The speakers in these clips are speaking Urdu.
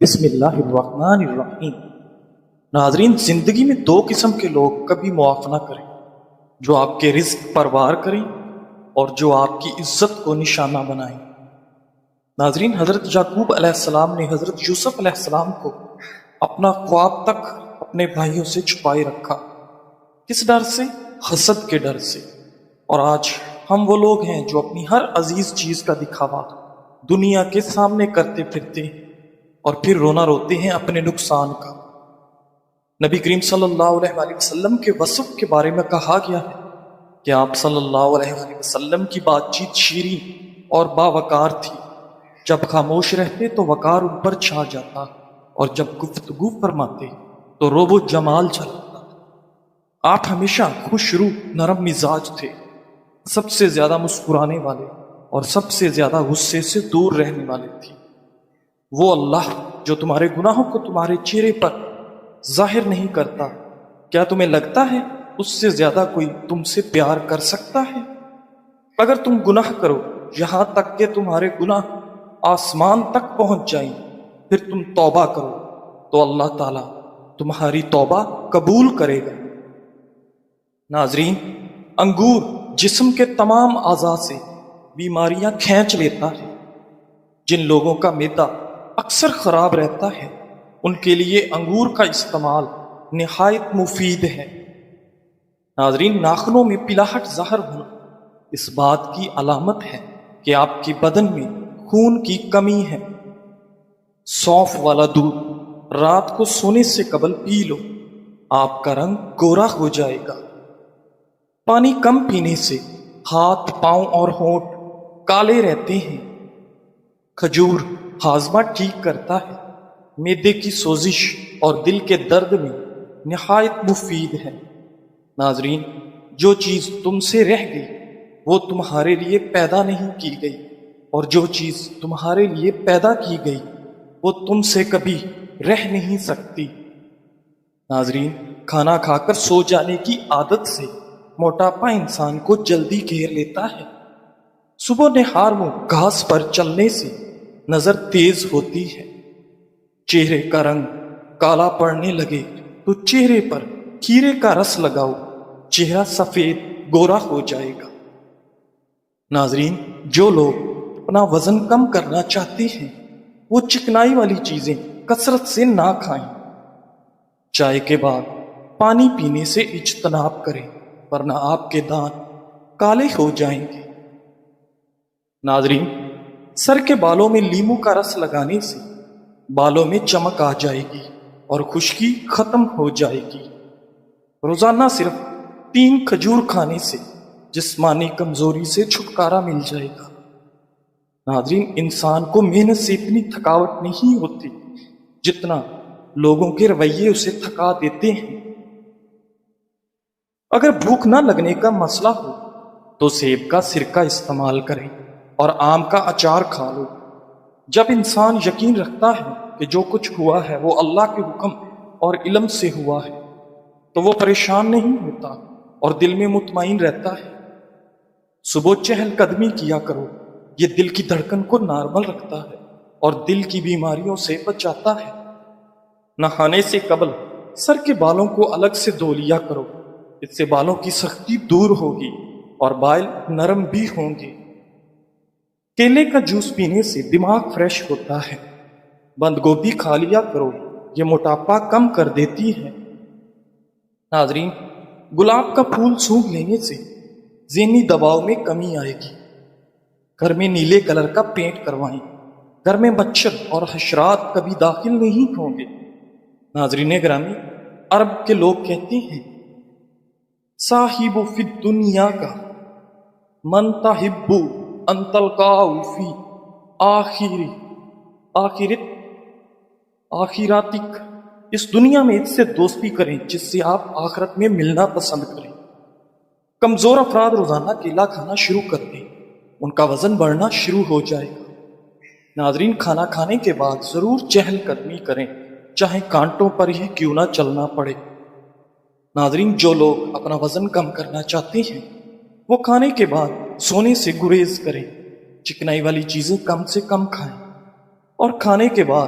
بسم اللہ الرحمن الرحیم۔ ناظرین، زندگی میں دو قسم کے لوگ کبھی معاف نہ کریں، جو آپ کے رزق پر وار کریں اور جو آپ کی عزت کو نشانہ بنائیں۔ ناظرین، حضرت یعقوب علیہ السلام نے حضرت یوسف علیہ السلام کو اپنا خواب تک اپنے بھائیوں سے چھپائے رکھا۔ کس ڈر سے؟ حسد کے ڈر سے۔ اور آج ہم وہ لوگ ہیں جو اپنی ہر عزیز چیز کا دکھاوا دنیا کے سامنے کرتے پھرتے ہیں اور پھر رونا روتے ہیں اپنے نقصان کا۔ نبی کریم صلی اللہ علیہ وآلہ وسلم کے وصف کے بارے میں کہا گیا ہے کہ آپ صلی اللہ علیہ وآلہ وسلم کی بات چیت شیریں اور باوقار تھی۔ جب خاموش رہتے تو وقار ان پر چھا جاتا، اور جب گفتگو فرماتے تو روب و جمال جھلکتا۔ آپ ہمیشہ خوش روح، نرم مزاج تھے، سب سے زیادہ مسکرانے والے اور سب سے زیادہ غصے سے دور رہنے والے تھے۔ وہ اللہ جو تمہارے گناہوں کو تمہارے چہرے پر ظاہر نہیں کرتا، کیا تمہیں لگتا ہے اس سے زیادہ کوئی تم سے پیار کر سکتا ہے؟ اگر تم گناہ کرو یہاں تک کہ تمہارے گناہ آسمان تک پہنچ جائیں، پھر تم توبہ کرو تو اللہ تعالیٰ تمہاری توبہ قبول کرے گا۔ ناظرین، انگور جسم کے تمام اعضاء سے بیماریاں کھینچ لیتا ہے۔ جن لوگوں کا معدہ اکثر خراب رہتا ہے ان کے لیے انگور کا استعمال نہایت مفید ہے۔ ناظرین، ناخنوں میں پلاہٹ ظاہر ہونا اس بات کی علامت ہے کہ آپ کے بدن میں خون کی کمی ہے۔ سونف والا دودھ رات کو سونے سے قبل پی لو، آپ کا رنگ گورا ہو جائے گا۔ پانی کم پینے سے ہاتھ، پاؤں اور ہونٹ کالے رہتے ہیں۔ کھجور ہاضمہ ٹھیک کرتا ہے، معدے کی سوزش اور دل کے درد میں نہایت مفید ہے۔ ناظرین، جو چیز تم سے رہ گئی وہ تمہارے لیے پیدا نہیں کی گئی، اور جو چیز تمہارے لیے پیدا کی گئی وہ تم سے کبھی رہ نہیں سکتی۔ ناظرین، کھانا کھا کر سو جانے کی عادت سے موٹاپا انسان کو جلدی گھیر لیتا ہے۔ صبح نہار میں گھاس پر چلنے سے نظر تیز ہوتی ہے۔ چہرے کا رنگ کالا پڑنے لگے تو چہرے پر کھیرے کا رس لگاؤ، چہرہ سفید گورا ہو جائے گا۔ ناظرین، جو لوگ اپنا وزن کم کرنا چاہتے ہیں وہ چکنائی والی چیزیں کثرت سے نہ کھائیں۔ چائے کے بعد پانی پینے سے اجتناب کریں، ورنہ آپ کے دانت کالے ہو جائیں گے۔ ناظرین، سر کے بالوں میں لیمو کا رس لگانے سے بالوں میں چمک آ جائے گی اور خشکی ختم ہو جائے گی۔ روزانہ صرف 3 کھجور کھانے سے جسمانی کمزوری سے چھٹکارا مل جائے گا۔ ناظرین، انسان کو محنت سے اتنی تھکاوٹ نہیں ہوتی جتنا لوگوں کے رویے اسے تھکا دیتے ہیں۔ اگر بھوک نہ لگنے کا مسئلہ ہو تو سیب کا سرکہ استعمال کریں اور آم کا اچار کھا لو۔ جب انسان یقین رکھتا ہے کہ جو کچھ ہوا ہے وہ اللہ کے حکم اور علم سے ہوا ہے تو وہ پریشان نہیں ہوتا اور دل میں مطمئن رہتا ہے۔ صبح چہل قدمی کیا کرو، یہ دل کی دھڑکن کو نارمل رکھتا ہے اور دل کی بیماریوں سے بچاتا ہے۔ نہانے سے قبل سر کے بالوں کو الگ سے دھو لیا کرو، اس سے بالوں کی سختی دور ہوگی اور بال نرم بھی ہوں گے۔ کیلے کا جوس پینے سے دماغ فریش ہوتا ہے۔ بند گوبھی کھا لیا کرو، یہ موٹاپا کم کر دیتی ہے۔ ناظرین، گلاب کا پھول سونگھ لینے سے ذہنی دباؤ میں کمی آئے گی۔ گھر میں نیلے کلر کا پینٹ کروائیں، گھر میں مچھر اور حشرات کبھی داخل نہیں ہوں گے۔ ناظرین گرامی، عرب کے لوگ کہتے ہیں صاحب فی الدنیا کا من تحب ان تلقاہ فی آخرتک، اس دنیا میں اس سے دوستی کریں جس سے آپ آخرت میں ملنا پسند کریں۔ کمزور افراد روزانہ کیلا کھانا شروع کر دیں، ان کا وزن بڑھنا شروع ہو جائے گا۔ ناظرین، کھانا کھانے کے بعد ضرور چہل قدمی کریں، چاہے کانٹوں پر ہی کیوں نہ چلنا پڑے۔ ناظرین، جو لوگ اپنا وزن کم کرنا چاہتے ہیں وہ کھانے کے بعد سونے سے گریز کریں، چکنائی والی چیزیں کم سے کم کھائیں اور کھانے کے بعد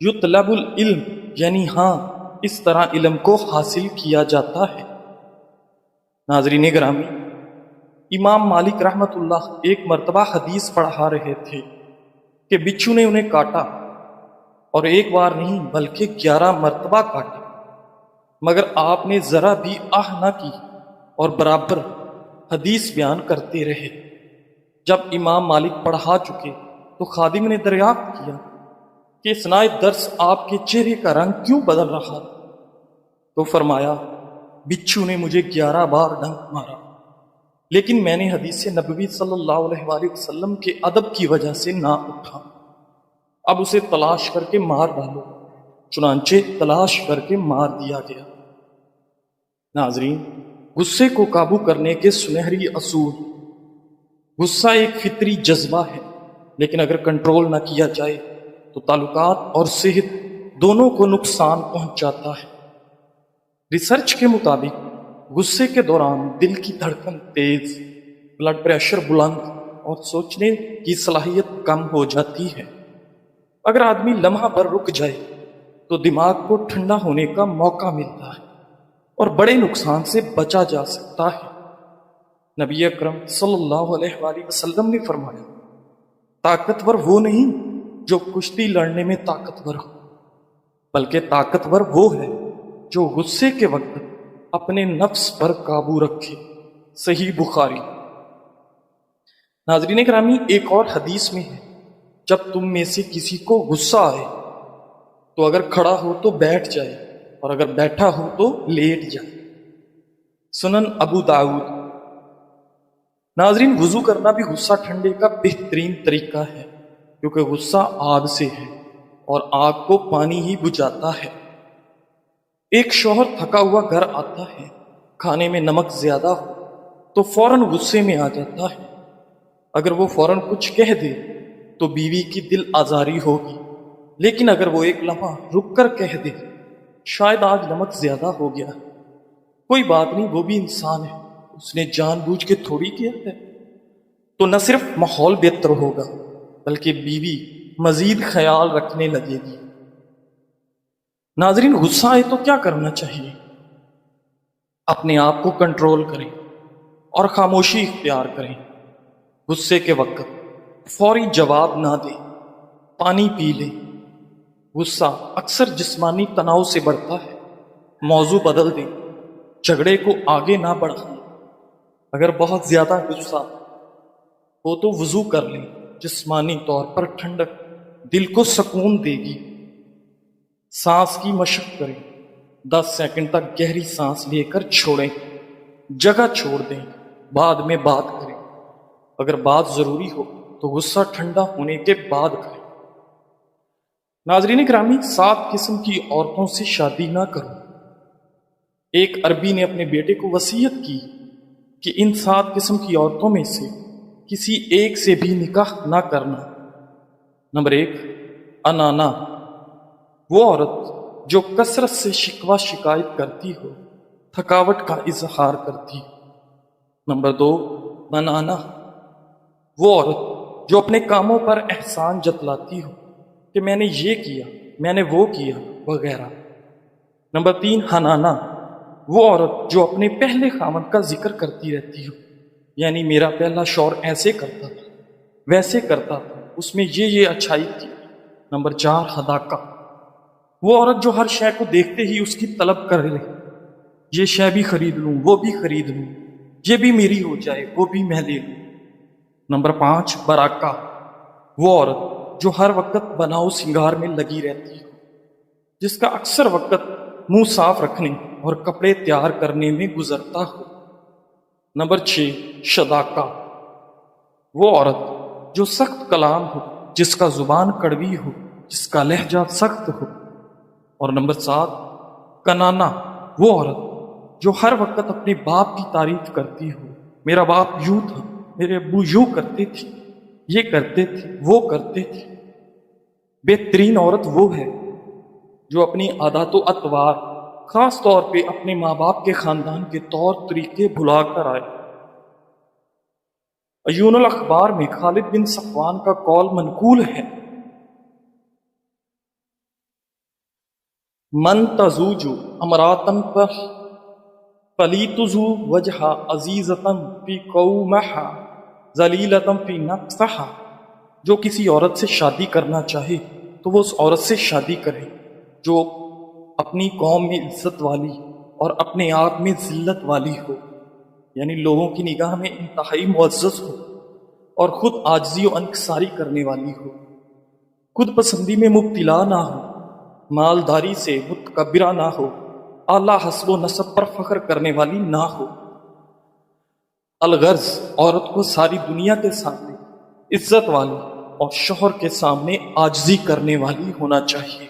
یطلب العلم یعنی ہاں اس طرح علم کو حاصل کیا جاتا ہے۔ ناظرین گرامی، امام مالک رحمۃ اللہ ایک مرتبہ حدیث پڑھا رہے تھے کہ بچھو نے انہیں کاٹا، اور ایک بار نہیں بلکہ 11 مرتبہ کاٹا، مگر آپ نے ذرا بھی آہ نہ کی اور برابر حدیث بیان کرتے رہے۔ جب امام مالک پڑھا چکے تو خادم نے دریافت کیا کہ اثناء درس آپ کے چہرے کا رنگ کیوں بدل رہا تھا؟ تو فرمایا، بچھو نے مجھے 11 بار ڈنک مارا، لیکن میں نے حدیث نبوی صلی اللہ علیہ وآلہ وسلم کے ادب کی وجہ سے نہ اٹھا، اب اسے تلاش کر کے مار ڈالو۔ چنانچہ تلاش کر کے مار دیا گیا۔ ناظرین، غصے کو قابو کرنے کے سنہری اصول۔ غصہ ایک فطری جذبہ ہے، لیکن اگر کنٹرول نہ کیا جائے تو تعلقات اور صحت دونوں کو نقصان پہنچاتا ہے۔ ریسرچ کے مطابق غصے کے دوران دل کی دھڑکن تیز، بلڈ پریشر بلند اور سوچنے کی صلاحیت کم ہو جاتی ہے۔ اگر آدمی لمحہ پر رک جائے تو دماغ کو ٹھنڈا ہونے کا موقع ملتا ہے اور بڑے نقصان سے بچا جا سکتا ہے۔ نبی اکرم صلی اللہ علیہ وآلہ وسلم نے فرمایا، طاقتور وہ نہیں جو کشتی لڑنے میں طاقتور ہو، بلکہ طاقتور وہ ہے جو غصے کے وقت اپنے نفس پر قابو رکھے۔ صحیح بخاری۔ ناظرین گرامی، ایک اور حدیث میں ہے، جب تم میں سے کسی کو غصہ آئے تو اگر کھڑا ہو تو بیٹھ جائے، اور اگر بیٹھا ہو تو لیٹ جائے۔ سنن ابو داؤد۔ ناظرین، وضو کرنا بھی غصہ ٹھنڈے کا بہترین طریقہ ہے، کیونکہ غصہ آگ سے ہے اور آگ کو پانی ہی بجھاتا ہے۔ ایک شوہر تھکا ہوا گھر آتا ہے، کھانے میں نمک زیادہ ہو تو فوراً غصے میں آ جاتا ہے۔ اگر وہ فوراً کچھ کہہ دے تو بیوی کی دل آزاری ہوگی، لیکن اگر وہ ایک لمحہ رک کر کہہ دے، شاید آج نمک زیادہ ہو گیا، کوئی بات نہیں، وہ بھی انسان ہے، اس نے جان بوجھ کے تھوڑی کیا ہے، تو نہ صرف ماحول بہتر ہوگا بلکہ بیوی مزید خیال رکھنے لگے گی۔ ناظرین، غصہ آئے تو کیا کرنا چاہیے؟ اپنے آپ کو کنٹرول کریں اور خاموشی اختیار کریں۔ غصے کے وقت فوری جواب نہ دیں، پانی پی لیں۔ غصہ اکثر جسمانی تناؤ سے بڑھتا ہے۔ موضوع بدل دیں، جھگڑے کو آگے نہ بڑھائیں۔ اگر بہت زیادہ غصہ ہو تو وضو کر لیں، جسمانی طور پر ٹھنڈک دل کو سکون دے گی۔ سانس کی مشق کریں، 10 سیکنڈ تک گہری سانس لے کر چھوڑیں، جگہ چھوڑ دیں، بعد میں بات کریں۔ اگر بات ضروری ہو تو غصہ ٹھنڈا ہونے کے بعد کریں۔ ناظرین گرامی، 7 قسم کی عورتوں سے شادی نہ کرو۔ ایک عربی نے اپنے بیٹے کو وصیت کی کہ ان 7 قسم کی عورتوں میں سے کسی ایک سے بھی نکاح نہ کرنا۔ نمبر 1، انانا، وہ عورت جو کثرت سے شکوہ شکایت کرتی ہو، تھکاوٹ کا اظہار کرتی ہو۔ نمبر 2، منانا، وہ عورت جو اپنے کاموں پر احسان جتلاتی ہو کہ میں نے یہ کیا، میں نے وہ کیا وغیرہ۔ نمبر 3، حنانا، وہ عورت جو اپنے پہلے خاوند کا ذکر کرتی رہتی ہو، یعنی میرا پہلا شوہر ایسے کرتا تھا، ویسے کرتا تھا، اس میں یہ اچھائی تھی۔ نمبر 4، حداقہ، وہ عورت جو ہر شے کو دیکھتے ہی اس کی طلب کر لے، یہ شے بھی خرید لوں، وہ بھی خرید لوں، یہ بھی میری ہو جائے، وہ بھی میں لے لوں۔ نمبر 5، براکہ، وہ عورت جو ہر وقت بناؤ سنگار میں لگی رہتی ہو، جس کا اکثر وقت منہ صاف رکھنے اور کپڑے تیار کرنے میں گزرتا ہو۔ نمبر 6، شداکہ، وہ عورت جو سخت کلام ہو، جس کا زبان کڑوی ہو، جس کا لہجہ سخت ہو۔ اور نمبر 7، کنانا، وہ عورت جو ہر وقت اپنے باپ کی تعریف کرتی ہو، میرا باپ یوں تھا، میرے ابو یوں کرتے تھے، یہ کرتے تھے، وہ کرتے تھے۔ بہترین عورت وہ ہے جو اپنی عادات و اطوار، خاص طور پہ اپنے ماں باپ کے خاندان کے طور طریقے بھلا کر آئے۔ عیون الاخبار میں خالد بن صفوان کا قول منقول ہے، من تزوج امراتن پر فلیتزو وجہ عزیزتن فی قومہا ذلیلتن فی نفسہا، جو کسی عورت سے شادی کرنا چاہے تو وہ اس عورت سے شادی کرے جو اپنی قوم میں عزت والی اور اپنے آپ میں ذلت والی ہو، یعنی لوگوں کی نگاہ میں انتہائی معزز ہو اور خود عاجزی و انکساری کرنے والی ہو، خود پسندی میں مبتلا نہ ہو، مالداری سے متکبرہ نہ ہو، اعلیٰ حسب و نسب پر فخر کرنے والی نہ ہو۔ الغرض عورت کو ساری دنیا کے سامنے عزت والی اور شوہر کے سامنے عاجزی کرنے والی ہونا چاہیے۔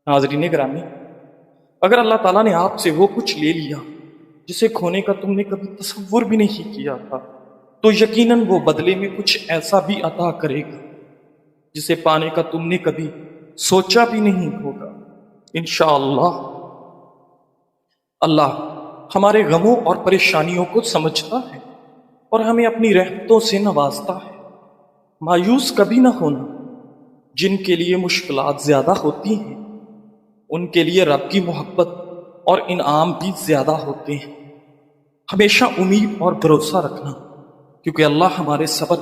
ناظرین گرامی، اگر اللہ تعالیٰ نے آپ سے وہ کچھ لے لیا جسے کھونے کا تم نے کبھی تصور بھی نہیں کیا تھا، تو یقیناً وہ بدلے میں کچھ ایسا بھی عطا کرے گا جسے پانے کا تم نے کبھی سوچا بھی نہیں ہوگا انشاءاللہ۔ اللہ ہمارے غموں اور پریشانیوں کو سمجھتا ہے اور ہمیں اپنی رحمتوں سے نوازتا ہے۔ مایوس کبھی نہ ہونا، جن کے لیے مشکلات زیادہ ہوتی ہیں ان کے لیے رب کی محبت اور انعام بھی زیادہ ہوتے ہیں۔ ہمیشہ امید اور بھروسہ رکھنا، کیونکہ اللہ ہمارے صبر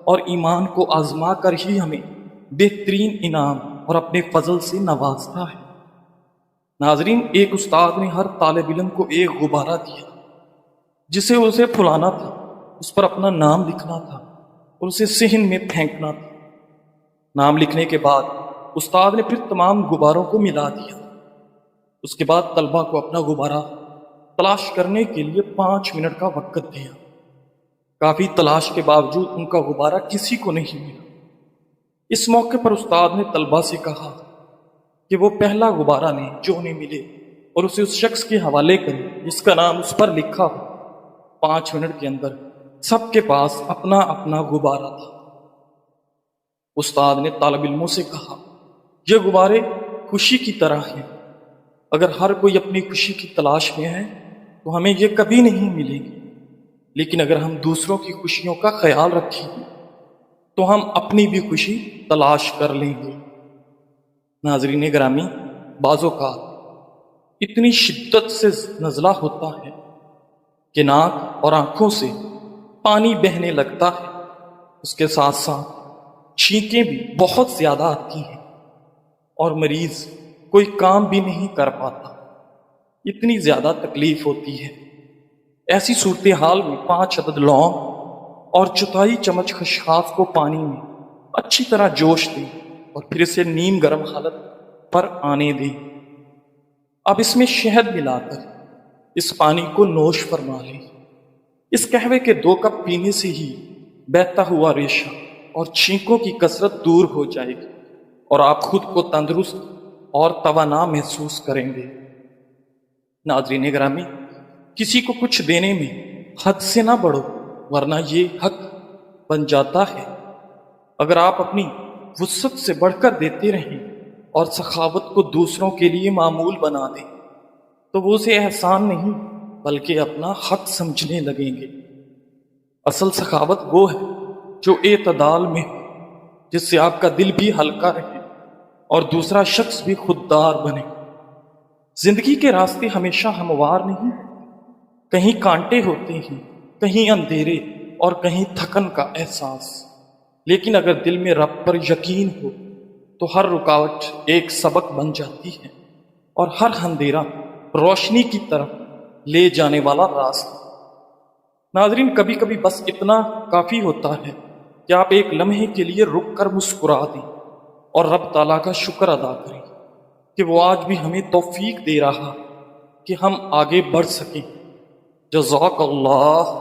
اور ایمان کو آزما کر ہی ہمیں بہترین انعام اور اپنے فضل سے نوازتا ہے۔ ناظرین، ایک استاد نے ہر طالب علم کو ایک غبارہ دیا جسے اسے پھلانا تھا، اس پر اپنا نام لکھنا تھا اور اسے صحن میں پھینکنا تھا۔ نام لکھنے کے بعد استاد نے پھر تمام غباروں کو ملا دیا۔ اس کے بعد طلبہ کو اپنا غبارہ تلاش کرنے کے لیے 5 منٹ کا وقت دیا۔ کافی تلاش کے باوجود ان کا غبارہ کسی کو نہیں ملا۔ اس موقع پر استاد نے طلبہ سے کہا کہ وہ پہلا غبارہ لیں جو انہیں ملے اور اسے اس شخص کے حوالے کریں جس کا نام اس پر لکھا ہو۔ 5 منٹ کے اندر سب کے پاس اپنا اپنا غبارہ تھا۔ استاد نے طالب علموں سے کہا، یہ غبارے خوشی کی طرح ہیں، اگر ہر کوئی اپنی خوشی کی تلاش میں ہے تو ہمیں یہ کبھی نہیں ملے گی، لیکن اگر ہم دوسروں کی خوشیوں کا خیال رکھیں گے تو ہم اپنی بھی خوشی تلاش کر لیں گے۔ ناظرین گرامی، بعض اوقات اتنی شدت سے نزلہ ہوتا ہے کہ ناک اور آنکھوں سے پانی بہنے لگتا ہے، اس کے ساتھ ساتھ چھینکیں بھی بہت زیادہ آتی ہیں اور مریض کوئی کام بھی نہیں کر پاتا، اتنی زیادہ تکلیف ہوتی ہے۔ ایسی صورتحال میں 5 عدد لونگ اور 1/4 چمچ خشخاش کو پانی میں اچھی طرح جوش دیں اور پھر اسے نیم گرم حالت پر آنے دیں۔ اب اس میں شہد ملا کر اس پانی کو نوش فرما لیں۔ اس قہوے کے 2 کپ پینے سے ہی بہتا ہوا ریشہ اور چھینکوں کی کثرت دور ہو جائے گی اور آپ خود کو تندرست اور توانا محسوس کریں گے۔ ناظرین گرامی، کسی کو کچھ دینے میں حد سے نہ بڑھو، ورنہ یہ حق بن جاتا ہے۔ اگر آپ اپنی وسعت سے بڑھ کر دیتے رہیں اور سخاوت کو دوسروں کے لیے معمول بنا دیں تو وہ اسے احسان نہیں بلکہ اپنا حق سمجھنے لگیں گے۔ اصل سخاوت وہ ہے جو اعتدال میں ہو، جس سے آپ کا دل بھی ہلکا رہے اور دوسرا شخص بھی خوددار بنے۔ زندگی کے راستے ہمیشہ ہموار نہیں، کہیں کانٹے ہوتے ہیں، کہیں اندھیرے اور کہیں تھکن کا احساس، لیکن اگر دل میں رب پر یقین ہو تو ہر رکاوٹ ایک سبق بن جاتی ہے اور ہر اندھیرا روشنی کی طرف لے جانے والا راستہ۔ ناظرین، کبھی کبھی بس اتنا کافی ہوتا ہے کہ آپ ایک لمحے کے لیے رک کر مسکرا دیں اور رب تعالیٰ کا شکر ادا کریں کہ وہ آج بھی ہمیں توفیق دے رہا کہ ہم آگے بڑھ سکیں۔ جزاک اللہ۔